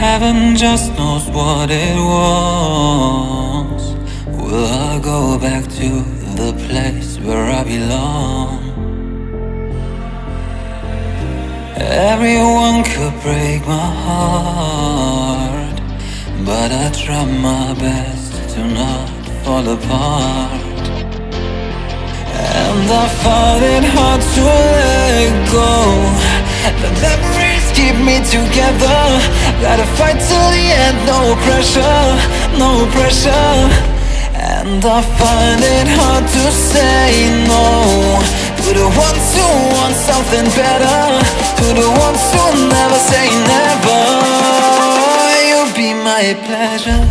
Heaven just knows what it wants. Will I go back to the place where I belong? Everyone could break my heart, but I try my best to not fall apart. And I find it hard to let go. The memories keep me together. Gotta fight till the end, no pressure, no pressure. And I find it hard to say no to the ones who want something better, to the ones who never say never. You'll be my pleasure.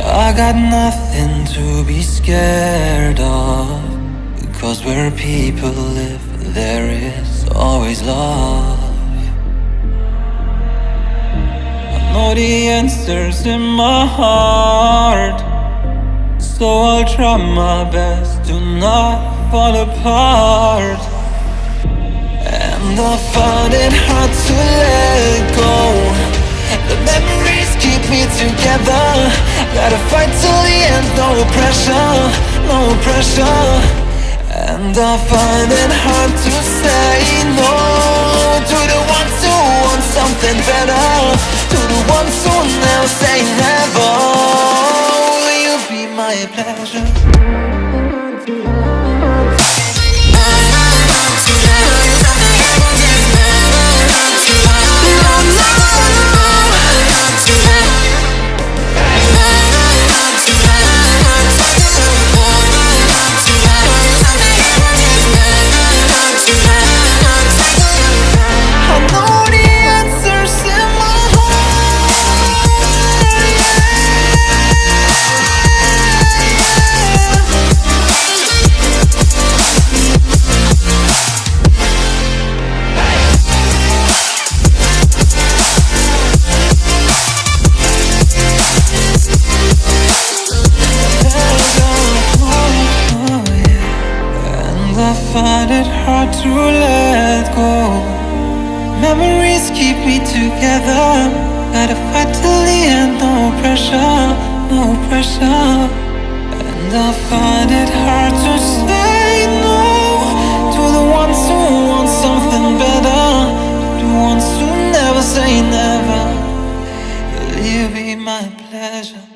I got nothing to be scared of, because where people live, there is always love. I know the answers in my heart, so I'll try my best to not fall apart. And I find it hard to let go. The memories keep me together. Gotta fight till the end, no pressure, no pressure. And I find it hard to say no to the ones who want something better, to the ones who never say never. Will you be my pleasure? I find it hard to let go. Memories keep me together. Gotta fight till the end, no pressure, no pressure. And I find it hard to say no to the ones who want something better, to the ones who never say never. Will you be my pleasure?